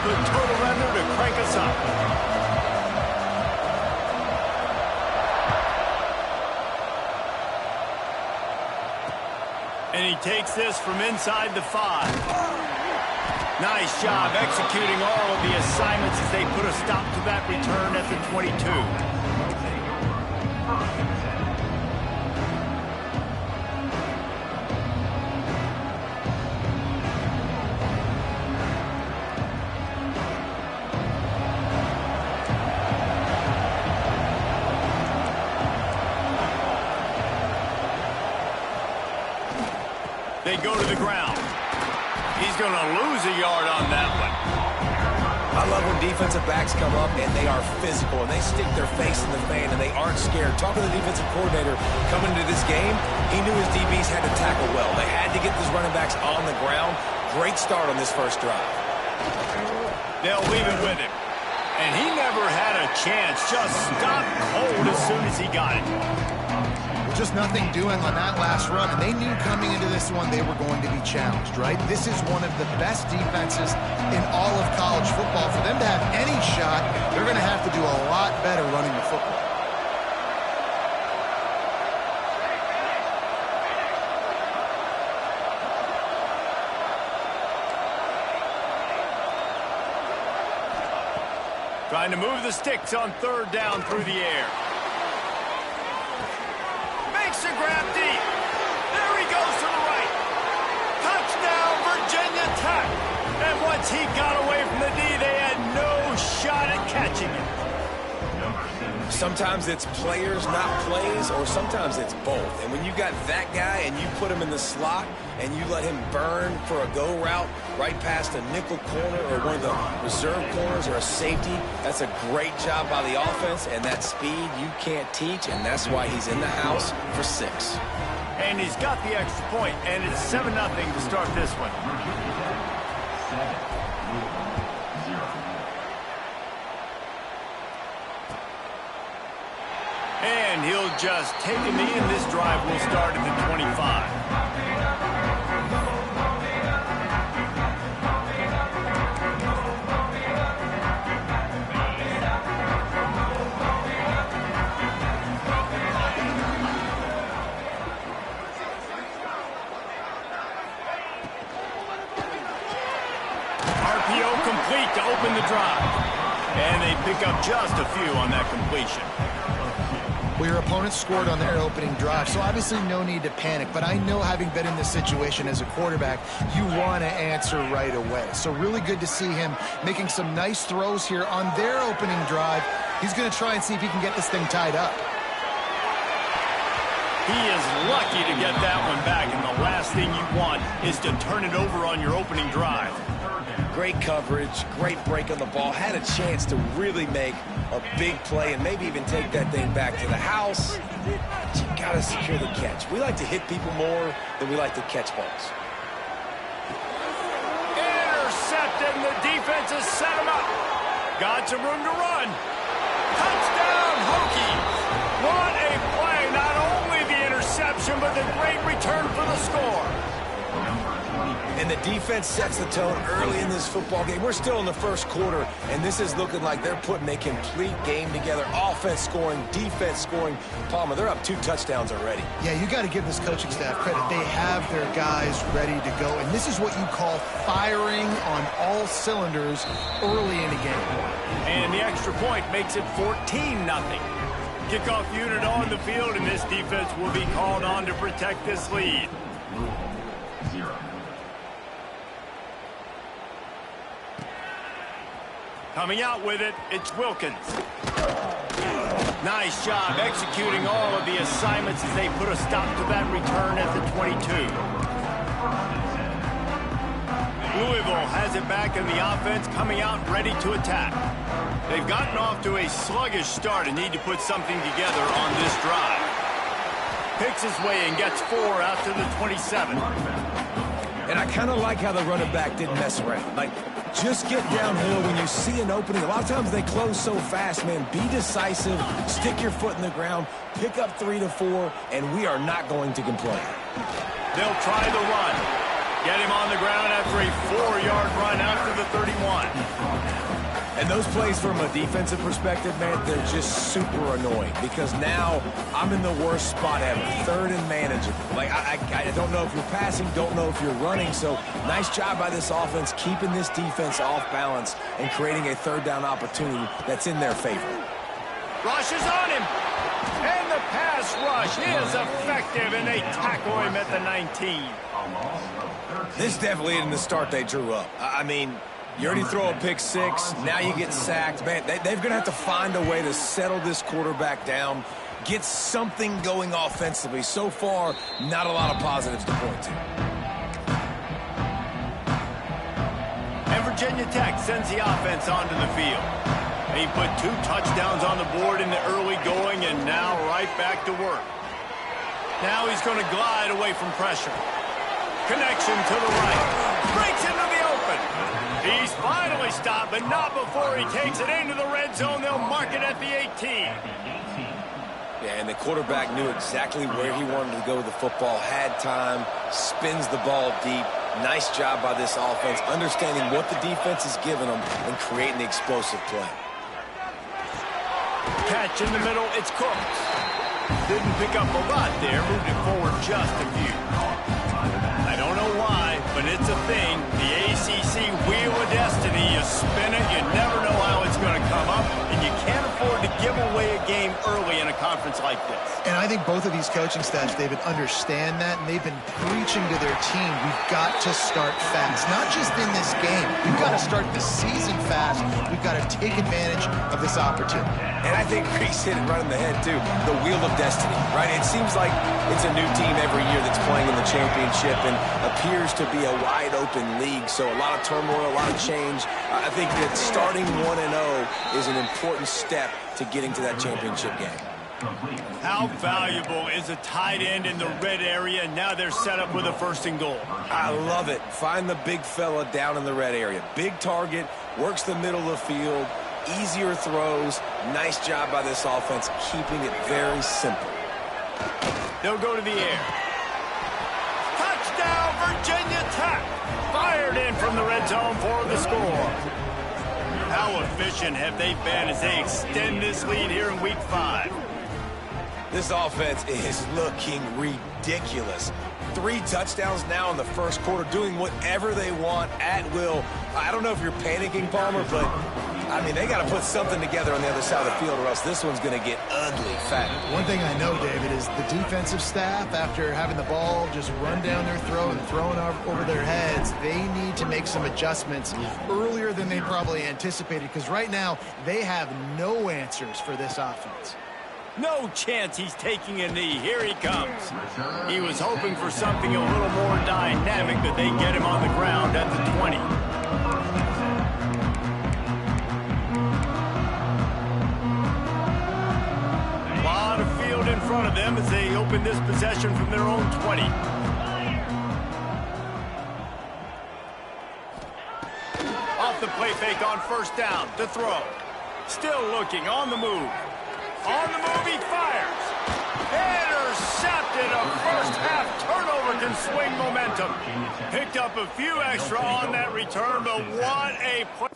good total render to crank us up. And he takes this from inside the 5. Nice job executing all of the assignments as they put a stop to that return at the 22. They go to the ground. He's going to lose a yard on that one. I love when defensive backs come up and they are physical and they stick their face in the fan and they aren't scared. Talking to the defensive coordinator coming into this game, he knew his DBs had to tackle well. They had to get these running backs on the ground. Great start on this first drive. They'll leave it with him. And he never had a chance. Just stopped cold as soon as he got it. Just nothing doing on that last run, and they knew coming into this one they were going to be challenged, right? This is one of the best defenses in all of college football. For them to have any shot, they're going to have to do a lot better running the football. Trying to move the sticks on third down through the air. Makes a grab deep. There he goes to the right. Touchdown, Virginia Tech. And once he got away from the D, they had no shot at catching it. Sometimes it's players, not plays, or sometimes it's both. And when you got that guy and you put him in the slot and you let him burn for a go route right past a nickel corner or one of the reserve corners or a safety, that's a great job by the offense, and that speed you can't teach, and that's why he's in the house for 6. And he's got the extra point, and it's 7-0 to start this one. And he'll just take a knee, and this drive will start at the 25. RPO complete to open the drive. And they pick up just a few on that completion. Well, your opponent scored on their opening drive, so obviously no need to panic. But I know, having been in this situation as a quarterback, you want to answer right away. So really good to see him making some nice throws here on their opening drive. He's going to try and see if he can get this thing tied up. He is lucky to get that one back, and the last thing you want is to turn it over on your opening drive. Great coverage, great break on the ball, had a chance to really make a big play and maybe even take that thing back to the house. But you got to secure the catch. We like to hit people more than we like to catch balls. Intercepted, and the defense has set him up. Got some room to run. Touchdown, Hokies. What a play. Not only the interception, but the great return for the score. And the defense sets the tone early in this football game. We're still in the first quarter, and this is looking like they're putting a complete game together. Offense scoring, defense scoring. Palmer, they're up 2 touchdowns already. Yeah, you got to give this coaching staff credit. They have their guys ready to go, and this is what you call firing on all cylinders early in a game. And the extra point makes it 14-0. Kickoff unit on the field, and this defense will be called on to protect this lead. Coming out with it, it's Wilkins. Nice job executing all of the assignments as they put a stop to that return at the 22. Louisville has it back in the offense, coming out ready to attack. They've gotten off to a sluggish start and need to put something together on this drive. Picks his way and gets 4 out to the 27. And I kind of like how the running back didn't mess around. Like, just get downhill when you see an opening. A lot of times they close so fast, man. Be decisive, stick your foot in the ground, pick up 3 to 4, and we are not going to complain. They'll try the run. Get him on the ground after a 4-yard run after the 31. And those plays from a defensive perspective, man, they're just super annoying because now I'm in the worst spot ever, third and manageable. Like, I don't know if you're passing, don't know if you're running, so nice job by this offense keeping this defense off balance and creating a third down opportunity that's in their favor. Rush is on him, and the pass rush is effective, and they tackle him at the 19. This definitely isn't the start they drew up. I mean, you already throw a pick six, now you get sacked. Man, they're going to have to find a way to settle this quarterback down, get something going offensively. So far, not a lot of positives to point to. And Virginia Tech sends the offense onto the field. He put 2 touchdowns on the board in the early going, and now right back to work. Now he's going to glide away from pressure. Connection to the right. Breaks into the open. He's finally stopped, but not before he takes it into the red zone. They'll mark it at the 18. Yeah, and the quarterback knew exactly where he wanted to go with the football, had time, spins the ball deep. Nice job by this offense, understanding what the defense is giving them and creating the explosive play. Catch in the middle, it's Cooked. Didn't pick up a lot there, moved it forward just a few. I don't know why, but it's a thing. The ACC Wheel of Destiny, you spin it, you never know how it's going to come up, and you can't afford to give away a game early in a conference like this. And I think both of these coaching staffs, David, understand that, and they've been preaching to their team, we've got to start fast. Not just in this game. We've got to start the season fast. We've got to take advantage of this opportunity. And I think Reese hit it right in the head, too. The Wheel of Destiny, right? It seems like it's a new team every year that's playing in the championship and appears to be a wide-open league. So a lot of turmoil, a lot of change. I think that starting 1-0 is an important step to getting to that championship game. How valuable is a tight end in the red area? Now they're set up with a 1st and goal. I love it. Find the big fella down in the red area. Big target, works the middle of the field, easier throws. Nice job by this offense, keeping it very simple. They'll go to the air. Touchdown, Virginia Tech. Fired in from the red zone for the score. How efficient have they been as they extend this lead here in Week 5? This offense is looking ridiculous. 3 touchdowns now in the first quarter, doing whatever they want at will. I don't know if you're panicking, Palmer, but, I mean, they got to put something together on the other side of the field or else this one's going to get ugly fast. One thing I know, David, is the defensive staff, after having the ball just run down their throat and thrown over their heads, they need to make some adjustments earlier than they probably anticipated, because right now they have no answers for this offense. No chance he's taking a knee. Here he comes. He was hoping for something a little more dynamic, but they get him on the ground at the 20. A lot of field in front of them as they open this possession from their own 20. Off the play fake on 1st down to throw. Still looking on the move. On the move, he fires. Intercepted. A first-half turnover can swing momentum. Picked up a few extra on that return, but what a play.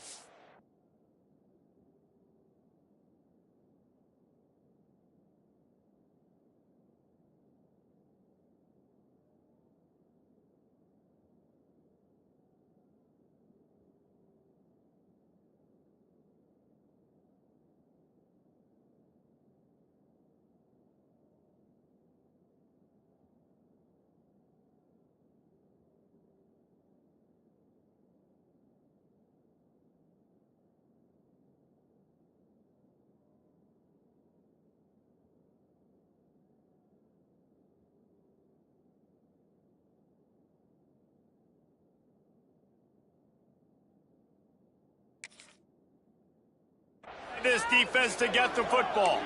This defense to get the football.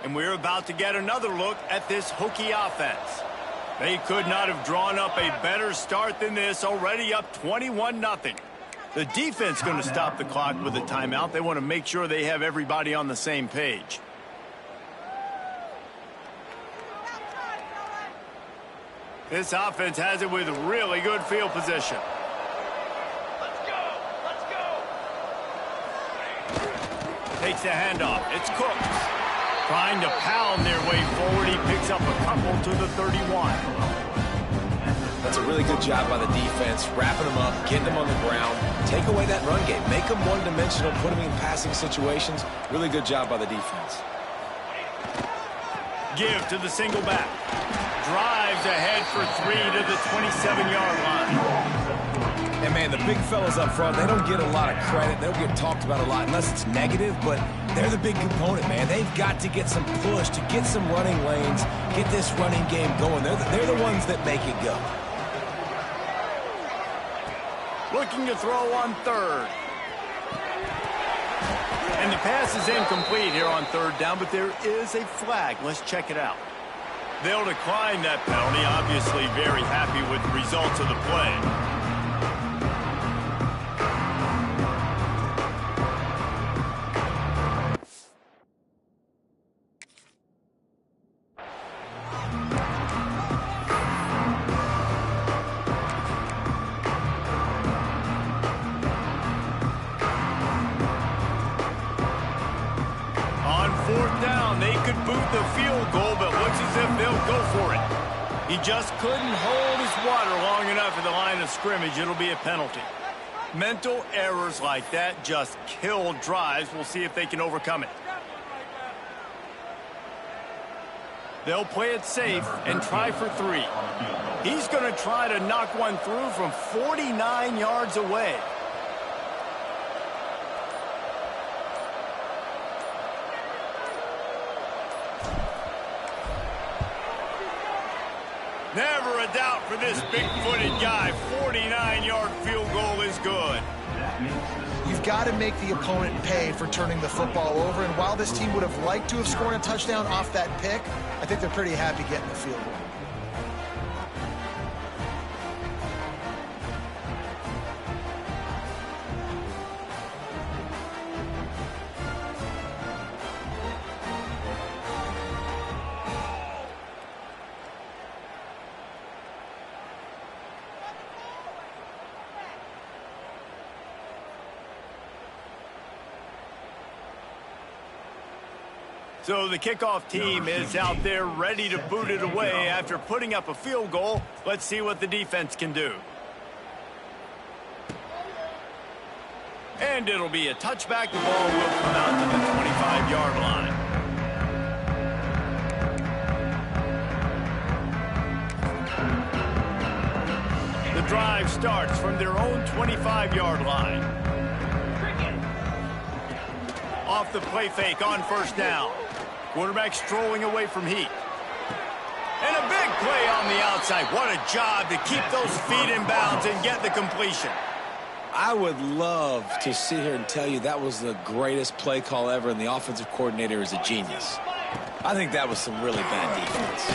And we're about to get another look at this Hokie offense. They could not have drawn up a better start than this, already up 21-0. The defense going to stop the clock with a timeout. They want to make sure they have everybody on the same page. This offense has it with really good field position. Let's go! Takes the handoff. It's Cooks. Trying to pound their way forward. He picks up a couple to the 31. That's a really good job by the defense, wrapping them up, getting them on the ground. Take away that run game. Make them one-dimensional, put them in passing situations. Really good job by the defense. Give to the single back. Drives ahead for 3 to the 27-yard line. And, man, the big fellas up front, they don't get a lot of credit. They don't get talked about a lot unless it's negative, but they're the big component, man. They've got to get some push, to get some running lanes, get this running game going. They're the ones that make it go. Looking to throw on third. And the pass is incomplete here on third down, but there is a flag. Let's check it out. They'll decline that penalty. Obviously very happy with the results of the play. Fourth down, they could boot the field goal, but looks as if they'll go for it. He just couldn't hold his water long enough at the line of scrimmage. It'll be a penalty. Mental errors like that just kill drives. We'll see if they can overcome it. They'll play it safe and try for 3. He's going to try to knock one through from 49 yards away. Never a doubt for this big-footed guy. 49-yard field goal is good. You've got to make the opponent pay for turning the football over, and while this team would have liked to have scored a touchdown off that pick, I think they're pretty happy getting the field goal. So the kickoff team is out there ready to boot it away after putting up a field goal. Let's see what the defense can do. And it'll be a touchback. The ball will come out to the 25-yard line. The drive starts from their own 25-yard line. Off the play fake on first down. Quarterback strolling away from heat. And a big play on the outside. What a job to keep those feet in bounds and get the completion. I would love to sit here and tell you that was the greatest play call ever, and the offensive coordinator is a genius. I think that was some really bad defense.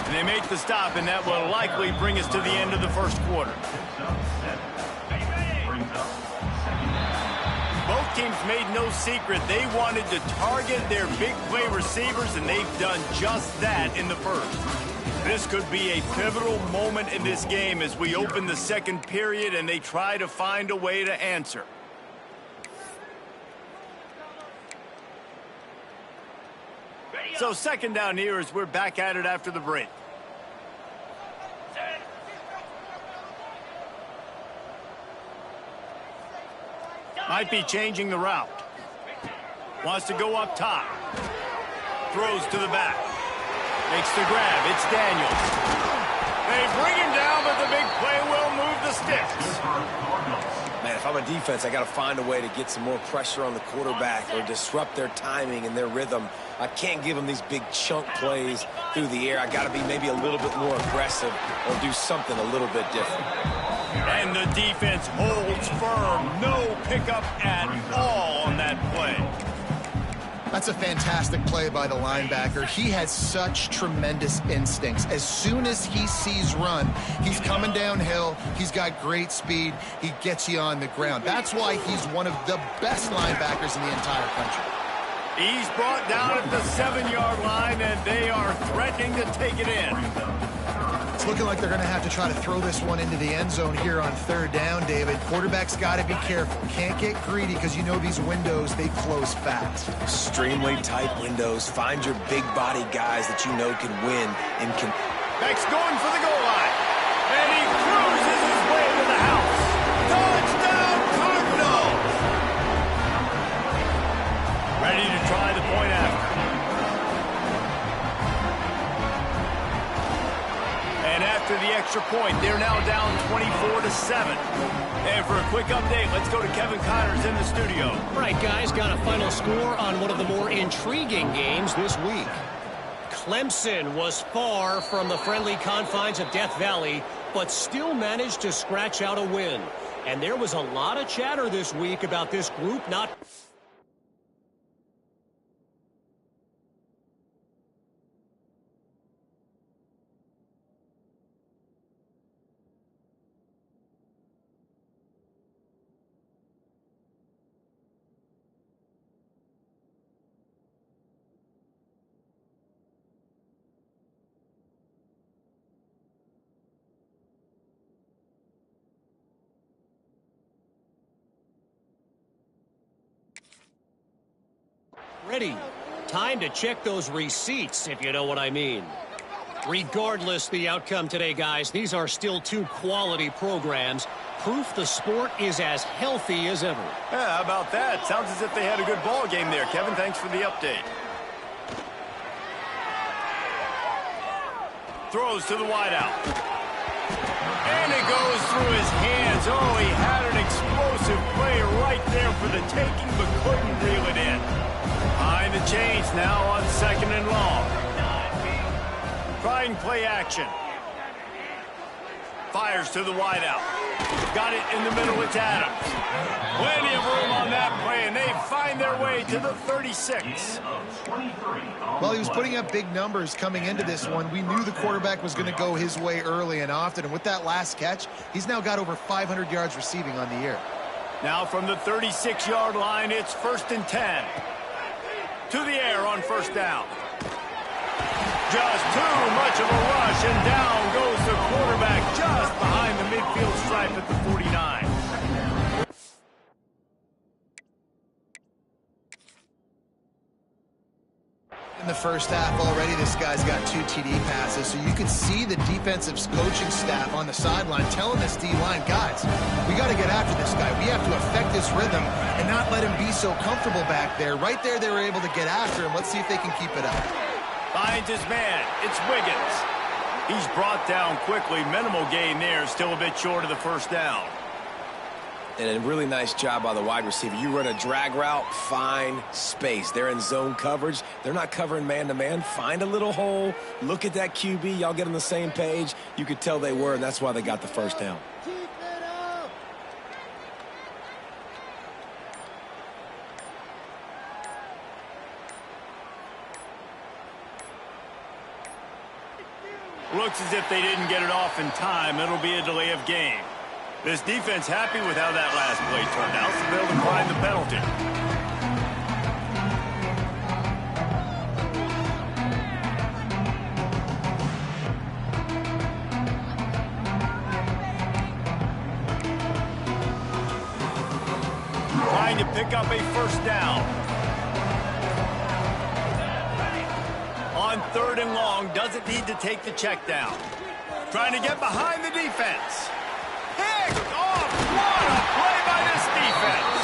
And they make the stop, and that will likely bring us to the end of the first quarter. Both teams made no secret they wanted to target their big play receivers, and they've done just that in the first. This could be a pivotal moment in this game as we open the second period and they try to find a way to answer. So second down here as we're back at it after the break. Might be changing the route. Wants to go up top. Throws to the back. Makes the grab. It's Daniels. They bring him down, but the big play will move the sticks. Man, if I'm a defense, I got to find a way to get some more pressure on the quarterback or disrupt their timing and their rhythm. I can't give them these big chunk plays through the air. I got to be maybe a little bit more aggressive or do something a little bit different. And the defense holds firm. No pickup at all on that play. That's a fantastic play by the linebacker. He has such tremendous instincts. As soon as he sees run, he's coming downhill. He's got great speed. He gets you on the ground. That's why he's one of the best linebackers in the entire country. He's brought down at the 7-yard line, and they are threatening to take it in. It's looking like they're going to have to try to throw this one into the end zone here on third down, David. Quarterback's got to be careful. Can't get greedy because you know these windows, they close fast. Extremely tight windows. Find your big body guys that you know can win and can... Beck's going for the goal line. And he cruises his way to the house. Touchdown, Cardinals! Ready to try the point after. And after the extra point, they're now down 24-7. And for a quick update, let's go to Kevin Connors in the studio. All right, guys, got a final score on one of the more intriguing games this week. Clemson was far from the friendly confines of Death Valley, but still managed to scratch out a win. And there was a lot of chatter this week about this group not... ready. Time to check those receipts, if you know what I mean. Regardless the outcome today, guys, these are still two quality programs. Proof the sport is as healthy as ever. Yeah, how about that? Sounds as if they had a good ball game there. Kevin, thanks for the update. Throws to the wideout. And it goes through his hands. Oh, he had an explosive play right there for the taking, but couldn't reel it in. Behind the chains now on 2nd and long. Trying play action. Fires to the wideout. Got it in the middle. It's Adams. Plenty of room on that play, and they find their way to the 36. Well, he was putting up big numbers coming into this one. We knew the quarterback was going to go his way early and often, and with that last catch, he's now got over 500 yards receiving on the year. Now from the 36-yard line, it's 1st and 10. To the air on 1st down. Just too much of a rush, and down goes the quarterback just behind the midfield stripe at the 49. In the first half already, this guy's got 2 TD passes, so you could see the defensive coaching staff on the sideline telling this D-line, guys, we got to get after this guy. We have to affect this rhythm and not let him be so comfortable back there. Right there, they were able to get after him. Let's see if they can keep it up. Finds his man. It's Wiggins. He's brought down quickly. Minimal gain there. Still a bit short of the 1st down. And a really nice job by the wide receiver. You run a drag route, find space. They're in zone coverage. They're not covering man-to-man. Find a little hole. Look at that QB. Y'all get on the same page. You could tell they were, and that's why they got the 1st down. Looks as if they didn't get it off in time. It'll be a delay of game. This defense happy with how that last play turned out, so they'll decline the penalty. Trying to pick up a 1st down. On 3rd and long, doesn't need to take the check down. Trying to get behind the defense. Picked off. What a play by this defense.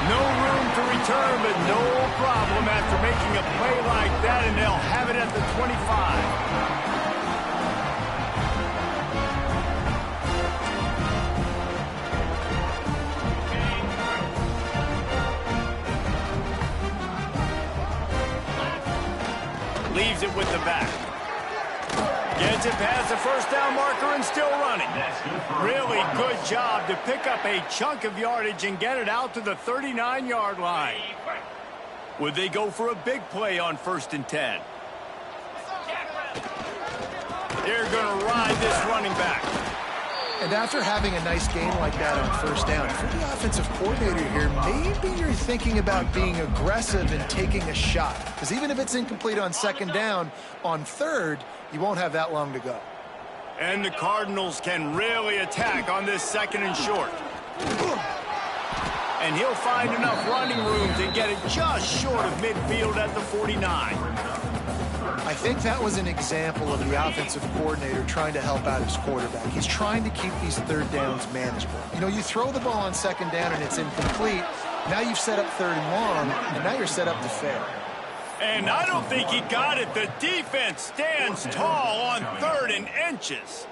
No room to return, but no problem after making a play like that, and they'll have it at the 25. Leaves it with the back. Gets it past the 1st down marker and still running. Really good job to pick up a chunk of yardage and get it out to the 39-yard line. Would they go for a big play on 1st and 10? They're going to ride this running back. And after having a nice game like that on 1st down, if you're the offensive coordinator here, maybe you're thinking about being aggressive and taking a shot. Because even if it's incomplete on 2nd down, on 3rd, you won't have that long to go. And the Cardinals can really attack on this 2nd and short. And he'll find enough running room to get it just short of midfield at the 49. I think that was an example of the offensive coordinator trying to help out his quarterback. He's trying to keep these 3rd downs manageable. You know, you throw the ball on 2nd down and it's incomplete. Now you've set up 3rd and long, and now you're set up to fail. And I don't think he got it. The defense stands tall on 3rd and inches.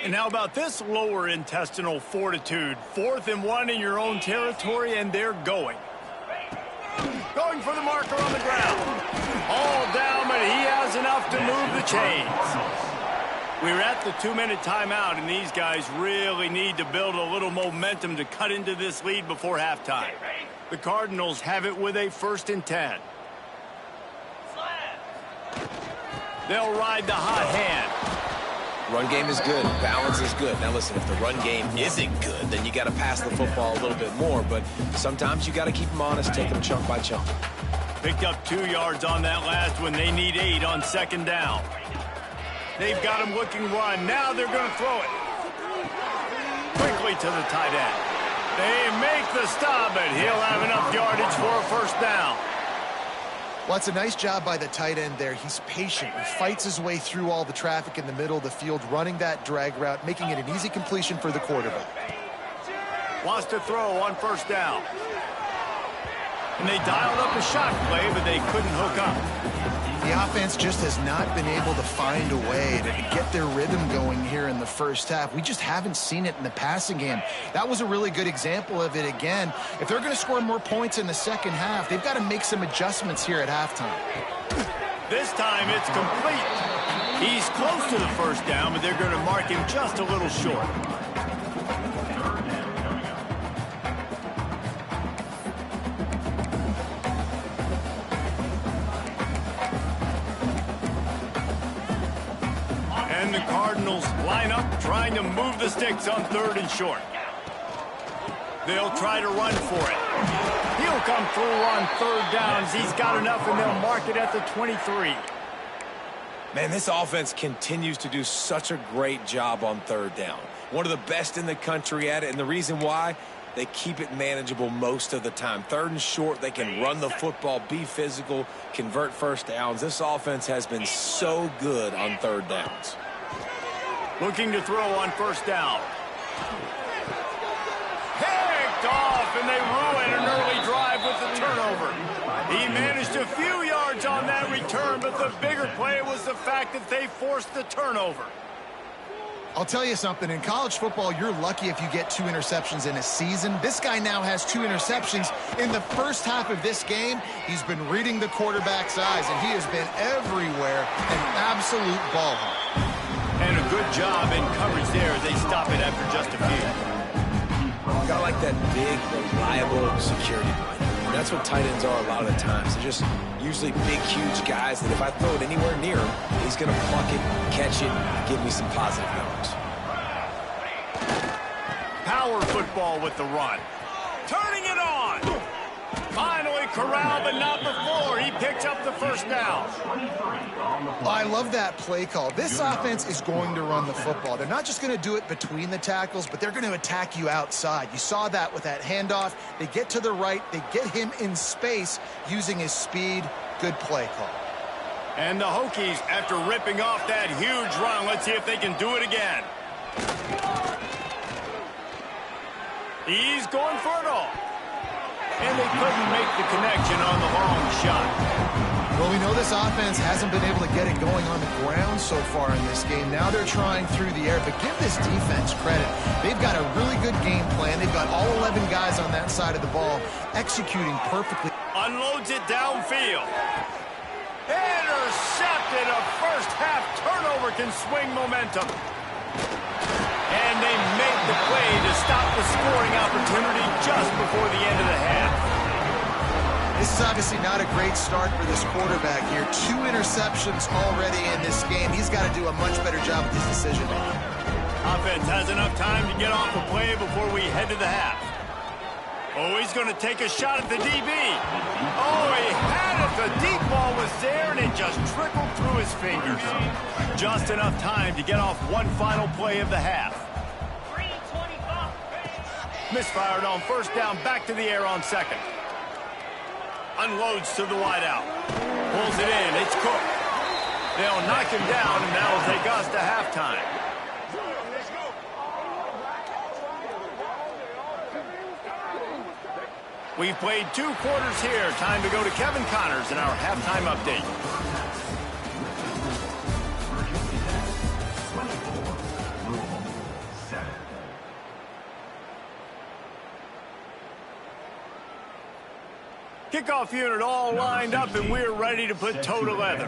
And how about this lower intestinal fortitude? 4th and 1 in your own territory, and they're going. Going for the marker on the ground. All down, but he has enough to move the chains. We're at the 2-minute timeout, and these guys really need to build a little momentum to cut into this lead before halftime. The Cardinals have it with a 1st and 10. They'll ride the hot hand. Run game is good. Balance is good. Now, listen, if the run game isn't good, then you got to pass the football a little bit more. But sometimes you got to keep them honest, take them chunk by chunk. Picked up 2 yards on that last one. They need 8 on 2nd down. They've got him looking run. Now they're going to throw it. Quickly to the tight end. They make the stop, but he'll have enough yardage for a 1st down. Well, it's a nice job by the tight end there. He's patient. He fights his way through all the traffic in the middle of the field, running that drag route, making it an easy completion for the quarterback. Wants to throw on 1st down. And they dialed up a shot play, but they couldn't hook up. The offense just has not been able to find a way to get their rhythm going here in the 1st half. We just haven't seen it in the passing game. That was a really good example of it again. If they're going to score more points in the 2nd half, they've got to make some adjustments here at halftime. This time it's complete. He's close to the 1st down, but they're going to mark him just a little short. And the Cardinals line up, trying to move the sticks on 3rd and short. They'll try to run for it. He'll come through on 3rd downs. He's got enough, and they'll mark it at the 23. Man, this offense continues to do such a great job on 3rd down. One of the best in the country at it, and the reason why, they keep it manageable most of the time. 3rd and short, they can run the football, be physical, convert 1st downs. This offense has been so good on 3rd downs. Looking to throw on 1st down. Picked off, and they ruin an early drive with the turnover. He managed a few yards on that return, but the bigger play was the fact that they forced the turnover. I'll tell you something, in college football, you're lucky if you get 2 interceptions in a season. This guy now has 2 interceptions. In the 1st half of this game, he's been reading the quarterback's eyes, and he has been everywhere, an absolute ball hawk. And a good job in coverage there as they stop it after just a few. Got like that big, reliable security blanket. And that's what tight ends are a lot of the times. They're just usually big, huge guys that if I throw it anywhere near him, he's going to pluck it, catch it, give me some positive yards. Power football with the run. Turning it on. Finally corralled, but not before. He picks up the 1st down. Well, I love that play call. This offense is going to run the football. They're not just going to do it between the tackles, but they're going to attack you outside. You saw that with that handoff. They get to the right. They get him in space using his speed. Good play call. And the Hokies, after ripping off that huge run, let's see if they can do it again. He's going for it all. And they couldn't make the connection on the long shot. Well, we know this offense hasn't been able to get it going on the ground so far in this game. Now they're trying through the air, but give this defense credit. They've got a really good game plan. They've got all 11 guys on that side of the ball executing perfectly. Unloads it downfield. Intercepted. A 1st half turnover can swing momentum. And they make the play to stop the scoring opportunity just before the end of the half. This is obviously not a great start for this quarterback here. 2 interceptions already in this game. He's got to do a much better job with his decision-making. Offense has enough time to get off the play before we head to the half. Oh, he's going to take a shot at the DB. Oh, he had it. The deep ball was there, and it just trickled through his fingers. Just enough time to get off one final play of the half. Misfired on first down, back to the air on second. Unloads to the wideout. Pulls it in. It's Cook. They'll knock him down, and that'll take us to halftime. We've played 2 quarters here. Time to go to Kevin Connors in our halftime update. Kickoff unit all lined up, and we're ready to put toe to leather.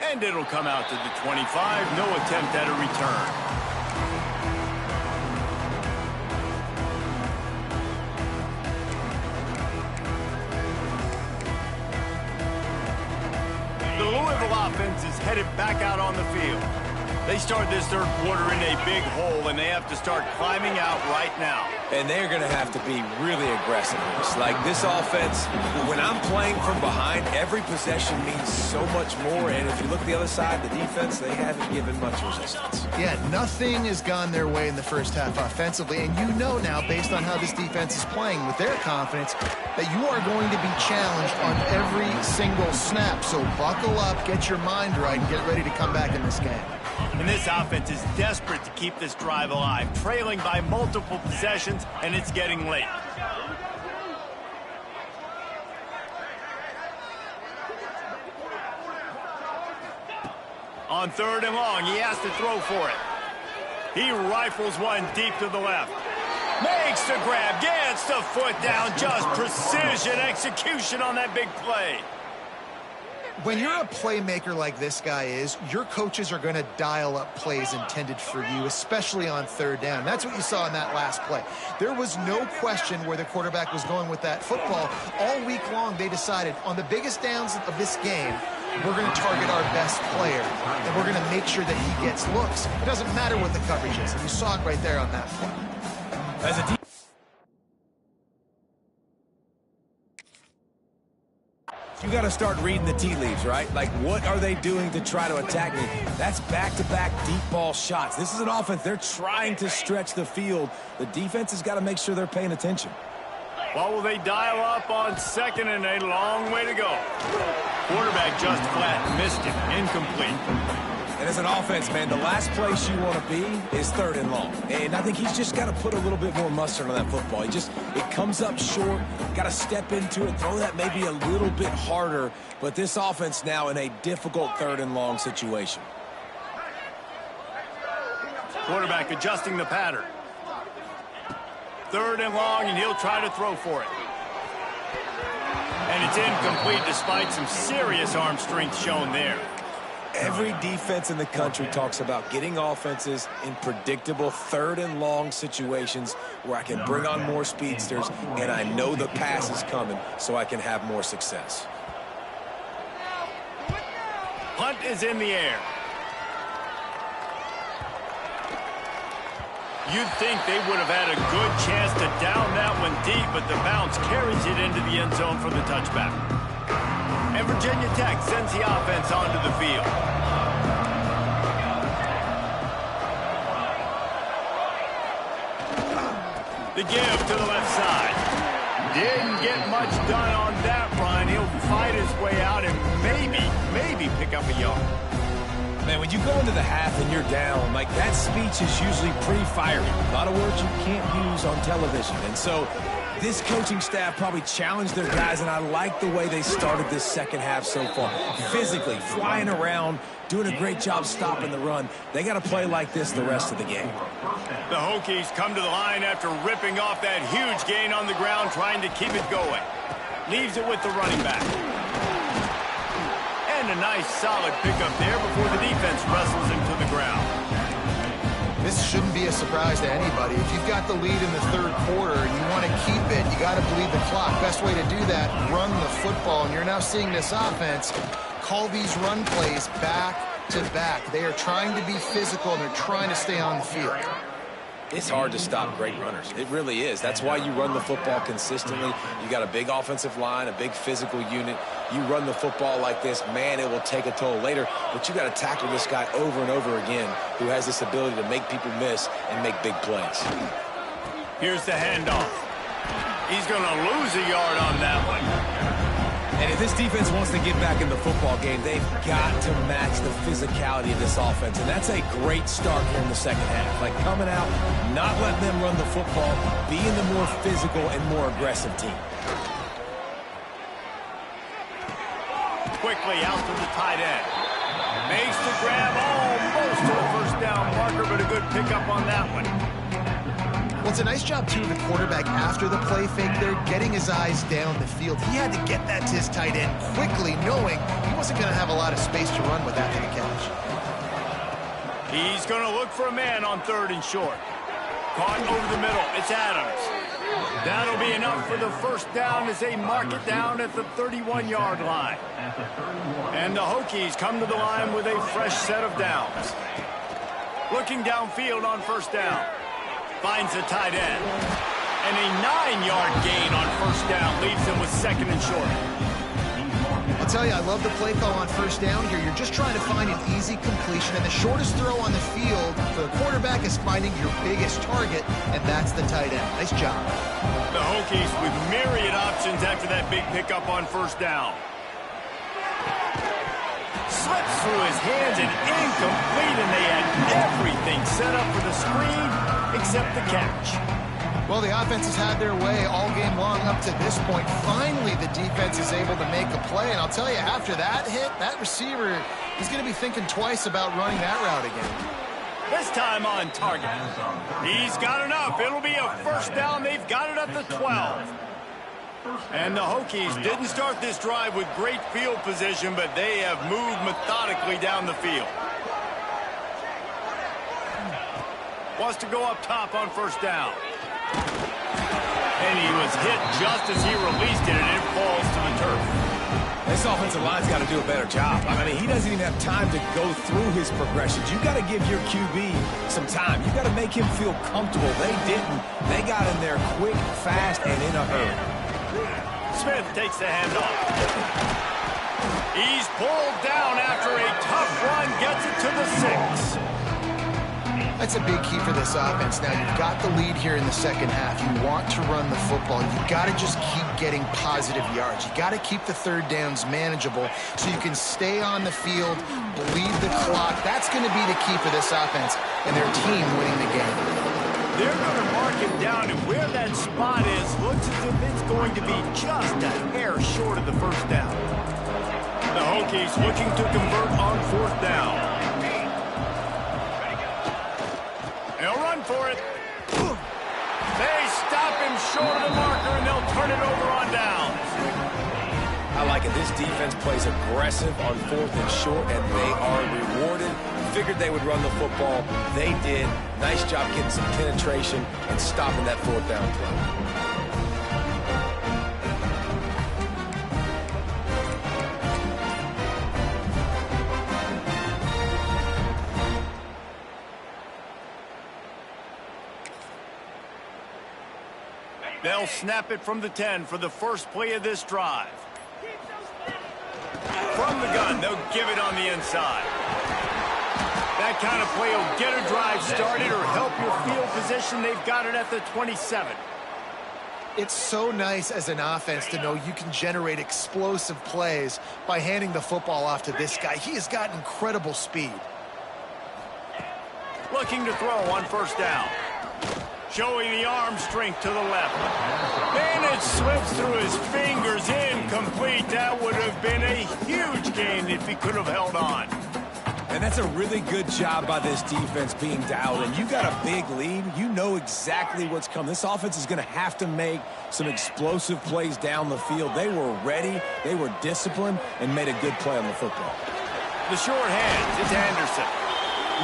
And it'll come out to the 25. No attempt at a return. The Louisville offense is headed back out on the field. They start this third quarter in a big hole, and they have to start climbing out right now. And they're going to have to be really aggressive. Like this offense, when I'm playing from behind, every possession means so much more. And if you look at the other side, the defense, they haven't given much resistance. Yeah, nothing has gone their way in the first half offensively. And you know now, based on how this defense is playing with their confidence, that you are going to be challenged on every single snap. So buckle up, get your mind right, and get ready to come back in this game. And this offense is desperate to keep this drive alive, trailing by multiple possessions, and it's getting late. On third and long, he has to throw for it. He rifles one deep to the left. Makes the grab, gets the foot down, just precision execution on that big play. When you're a playmaker like this guy is, your coaches are going to dial up plays intended for you, especially on third down. That's what you saw in that last play. There was no question where the quarterback was going with that football. All week long, they decided on the biggest downs of this game, we're going to target our best player, and we're going to make sure that he gets looks. It doesn't matter what the coverage is, and you saw it right there on that play. As a you got to start reading the tea leaves, right? Like, what are they doing to try to attack me? That's back-to-back deep ball shots. This is an offense. They're trying to stretch the field. The defense has got to make sure they're paying attention. Well, will they dial up on second, and a long way to go? Quarterback just flat missed him. Incomplete. And as an offense, man, the last place you want to be is third and long. And I think he's just got to put a little bit more mustard on that football. It comes up short, got to step into it, throw that maybe a little bit harder. But this offense now in a difficult third and long situation. Quarterback adjusting the pattern. Third and long, and he'll try to throw for it. And it's incomplete despite some serious arm strength shown there. Every defense in the country talks about getting offenses in predictable third and long situations where I can bring on more speedsters and I know the pass is coming so I can have more success. Punt is in the air. You'd think they would have had a good chance to down that one deep, but the bounce carries it into the end zone for the touchback. And Virginia Tech sends the offense onto the field. The give to the left side. Didn't get much done on that run. He'll fight his way out and maybe pick up a yard. Man, when you go into the half and you're down, like that speech is usually pretty fiery. A lot of words you can't use on television. And so this coaching staff probably challenged their guys, and I like the way they started this second half so far. Physically, flying around, doing a great job stopping the run. They got to play like this the rest of the game. The Hokies come to the line after ripping off that huge gain on the ground, trying to keep it going. Leaves it with the running back. And a nice solid pickup there before the defense wrestles him to the ground. This shouldn't be a surprise to anybody. If you've got the lead in the third quarter and you want to keep it, you got to bleed the clock. Best way to do that, run the football. And you're now seeing this offense call these run plays back back-to-back. They are trying to be physical, and they're trying to stay on the field. It's hard to stop great runners. It really is. That's why you run the football consistently. You got a big offensive line, a big physical unit. You run the football like this, man, it will take a toll later. But you got to tackle this guy over and over again who has this ability to make people miss and make big plays. Here's the handoff. He's going to lose a yard on that one. And if this defense wants to get back in the football game, they've got to match the physicality of this offense. And that's a great start here in the second half. Like coming out, not letting them run the football, being the more physical and more aggressive team. Quickly out to the tight end. Makes the grab almost to the first down marker, but a good pickup on that one. Well, it's a nice job, too, of the quarterback after the play fake there, getting his eyes down the field. He had to get that to his tight end quickly, knowing he wasn't going to have a lot of space to run with after the catch. He's going to look for a man on 3rd and short. Caught over the middle. It's Adams. That'll be enough for the first down as they mark it down at the 31-yard line. And the Hokies come to the line with a fresh set of downs. Looking downfield on 1st down. Finds the tight end. And a 9-yard gain on 1st down leaves them with 2nd and short. I'll tell you, I love the play call on 1st down here. You're just trying to find an easy completion, and the shortest throw on the field for the quarterback is finding your biggest target, and that's the tight end. Nice job. The Hokies with myriad options after that big pickup on 1st down. Slips through his hands and incomplete, and they had everything set up for the screen except the catch. Well, the offense has had their way all game long up to this point. Finally, the defense is able to make a play, and I'll tell you, after that hit, that receiver is going to be thinking twice about running that route again. This time on target. He's got enough. It'll be a 1st down. They've got it at the 12. And the Hokies didn't start this drive with great field position, but they have moved methodically down the field. Wants to go up top on 1st down. And he was hit just as he released it, and it falls to the turf. This offensive line's got to do a better job. I mean, he doesn't even have time to go through his progressions. You got to give your QB some time. You got to make him feel comfortable. They didn't. They got in there quick, fast, and in a hurry. Smith takes the handoff. He's pulled down after a tough run, gets it to the 6. That's a big key for this offense. Now, you've got the lead here in the second half. You want to run the football. You've got to just keep getting positive yards. You've got to keep the 3rd downs manageable so you can stay on the field, bleed the clock. That's going to be the key for this offense and their team winning the game. They're going to mark him down, and where that spot is looks as if it's going to be just a hair short of the 1st down. The Hokies looking to convert on 4th down. They'll run for it. They stop him short of the marker, and they'll turn it over on downs. I like it. This defense plays aggressive on 4th and short, and they are rewarded. Figured they would run the football. They did. Nice job getting some penetration and stopping that 4th down play. They'll snap it from the 10 for the first play of this drive. From the gun, they'll give it on the inside. That kind of play will get a drive started or help your field position. They've got it at the 27. It's so nice as an offense to know you can generate explosive plays by handing the football off to this guy. He has got incredible speed. Looking to throw on 1st down. Showing the arm strength to the left. And it slips through his fingers, incomplete. That would have been a huge gain if he could have held on. And that's a really good job by this defense being dialed in. You got a big lead. You know exactly what's coming. This offense is going to have to make some explosive plays down the field. They were ready, they were disciplined, and made a good play on the football. The short hands, it's Anderson.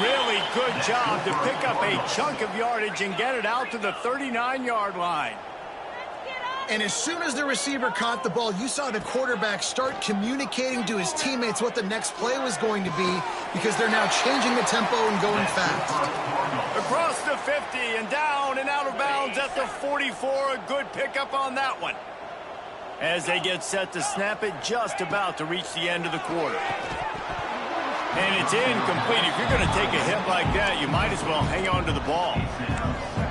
Really good job to pick up a chunk of yardage and get it out to the 39-yard line. And as soon as the receiver caught the ball, you saw the quarterback start communicating to his teammates what the next play was going to be because they're now changing the tempo and going fast. Across the 50 and down and out of bounds at the 44. A good pickup on that one. As they get set to snap it, just about to reach the end of the quarter. And it's incomplete. If you're going to take a hit like that, you might as well hang on to the ball.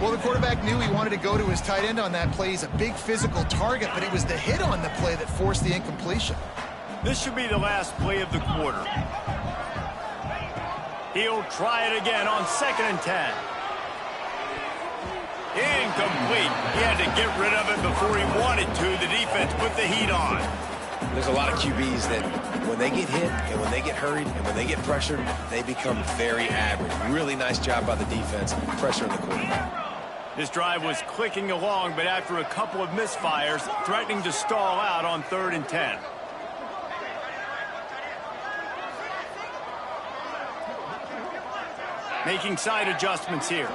Well, the quarterback knew he wanted to go to his tight end on that play. He's a big physical target, but it was the hit on the play that forced the incompletion. This should be the last play of the quarter. He'll try it again on 2nd and 10. Incomplete. He had to get rid of it before he wanted to. The defense put the heat on. There's a lot of QBs that when they get hit and when they get hurried and when they get pressured, they become very average. Really nice job by the defense, pressuring the quarterback. This drive was clicking along, but after a couple of misfires, threatening to stall out on 3rd and 10. Making side adjustments here.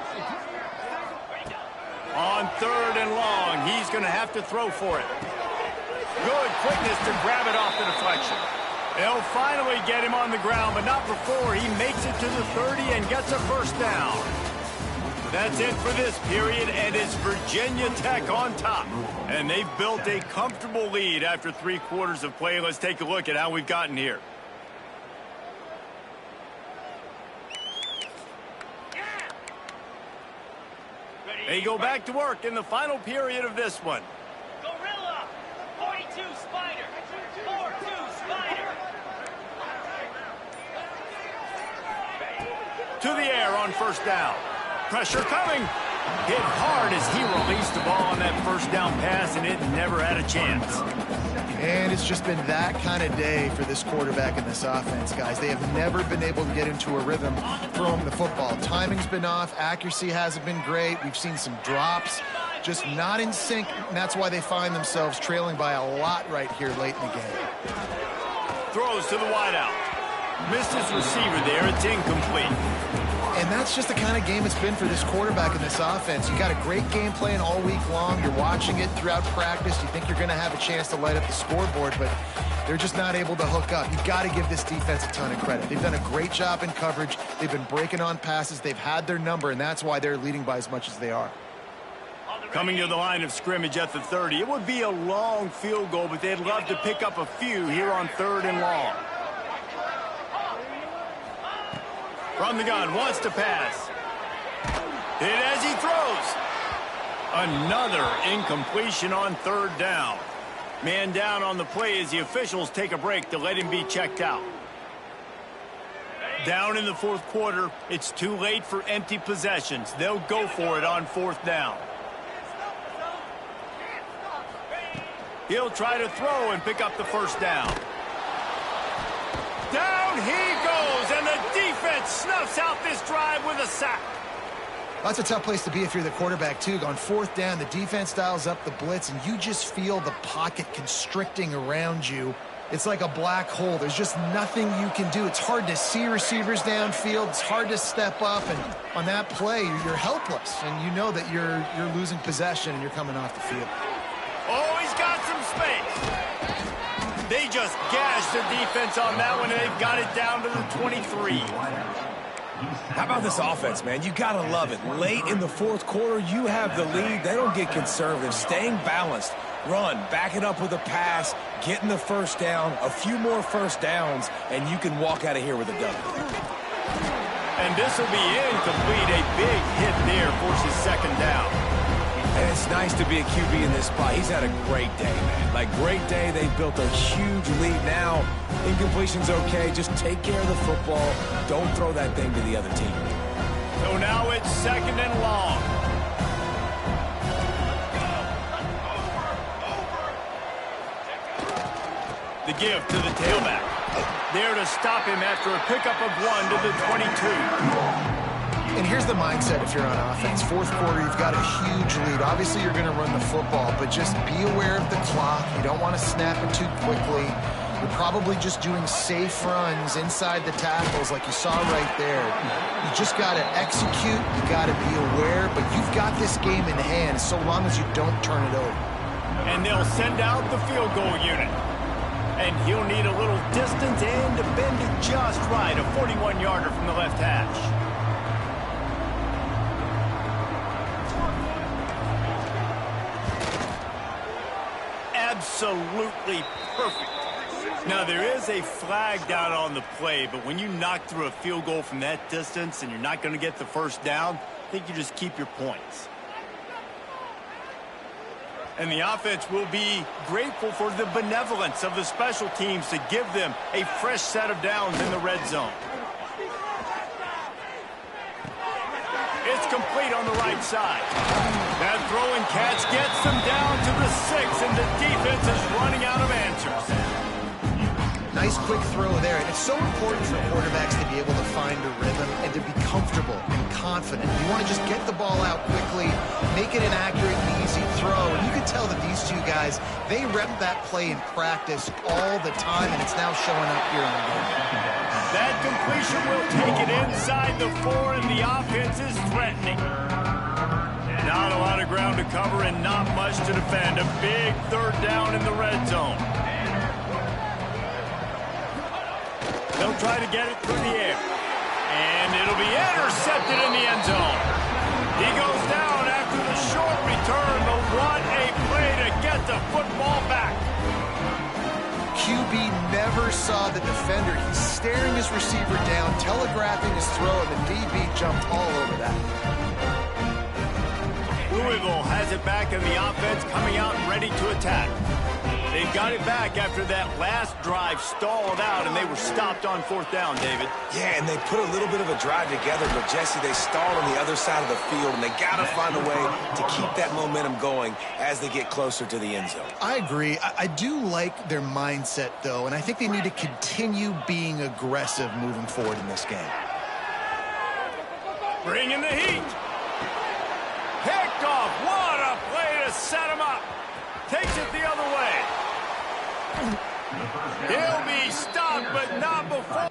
On 3rd and long, he's going to have to throw for it. Good quickness to grab it off the deflection. They'll finally get him on the ground, but not before he makes it to the 30 and gets a first down. That's it for this period, and it's Virginia Tech on top. And they've built a comfortable lead after 3 quarters of play. Let's take a look at how we've gotten here. They go back to work in the final period of this one. Gorilla, 42 Spider, 4-2 Spider. To the air on 1st down. Pressure coming. Hit hard as he released the ball on that 1st down pass, and it never had a chance. And it's just been that kind of day for this quarterback and this offense, guys. They have never been able to get into a rhythm throwing the football. Timing's been off. Accuracy hasn't been great. We've seen some drops, just not in sync, and that's why they find themselves trailing by a lot right here late in the game. Throws to the wideout. Missed his receiver there. It's incomplete. And that's just the kind of game it's been for this quarterback and this offense. You got a great game plan all week long. You're watching it throughout practice. You think you're going to have a chance to light up the scoreboard, but they're just not able to hook up. You've got to give this defense a ton of credit. They've done a great job in coverage. They've been breaking on passes. They've had their number, and that's why they're leading by as much as they are. Coming to the line of scrimmage at the 30. It would be a long field goal, but they'd love to pick up a few here on 3rd and long. From the gun, wants to pass. Hit as he throws. Another incompletion on 3rd down. Man down on the play as the officials take a break to let him be checked out. Down in the 4th quarter, it's too late for empty possessions. They'll go for it on 4th down. He'll try to throw and pick up the 1st down. Down he goes, and the defense snuffs out this drive with a sack. That's a tough place to be if you're the quarterback, too. On 4th down, the defense dials up the blitz, and you just feel the pocket constricting around you. It's like a black hole. There's just nothing you can do. It's hard to see receivers downfield. It's hard to step up, and on that play, you're helpless, and you know that you're losing possession and you're coming off the field. Oh, he's got some space. They just gashed the defense on that one, and they've got it down to the 23. How about this offense, man? You got to love it. Late in the 4th quarter, you have the lead. They don't get conservative. Staying balanced. Run, back it up with a pass, getting the 1st down, a few more 1st downs, and you can walk out of here with a W. And this will be incomplete. A big hit there forces 2nd down. And it's nice to be a QB in this spot. He's had a great day, man. Like, great day. They've built a huge lead now. Incompletion's okay. Just take care of the football. Don't throw that thing to the other team. So now it's 2nd and long. The give to the tailback. There to stop him after a pickup of 1 to the 22. And here's the mindset if you're on offense. 4th quarter, you've got a huge lead. Obviously, you're going to run the football, but just be aware of the clock. You don't want to snap it too quickly. You're probably just doing safe runs inside the tackles like you saw right there. You just got to execute. You got to be aware, but you've got this game in hand so long as you don't turn it over. And they'll send out the field goal unit. And he'll need a little distance and to bend it just right. A 41-yarder from the left hash. Absolutely perfect. Now, there is a flag down on the play, but when you knock through a field goal from that distance and you're not going to get the first down, I think you just keep your points. And the offense will be grateful for the benevolence of the special teams to give them a fresh set of downs in the red zone. It's complete on the right side. That throw and catch gets them down to the 6, and the defense is running out of answers. Nice quick throw there, and it's so important for quarterbacks to be able to find a rhythm and to be comfortable and confident. You want to just get the ball out quickly, make it an accurate and easy throw, and you can tell that these two guys, they rep that play in practice all the time, and it's now showing up here in the game. That completion will take it inside the 4, and the offense is threatening. Not a lot of ground to cover and not much to defend. A big third down in the red zone. They'll try to get it through the air. And it'll be intercepted in the end zone. He goes down after the short return, but what a play to get the football back. QB never saw the defender. He's staring his receiver down, telegraphing his throw, and the DB jumped all over that. Louisville has it back in the offense, coming out and ready to attack. They've got it back after that last drive stalled out, and they were stopped on 4th down, David. Yeah, and they put a little bit of a drive together, but, Jesse, they stalled on the other side of the field, and they got to find a way to keep that momentum going as they get closer to the end zone. I agree. I do like their mindset, though, and I think they need to continue being aggressive moving forward in this game. Bring in the heat. Picked off. What a play to set him up. Takes it the other way. He'll be stopped, but not before.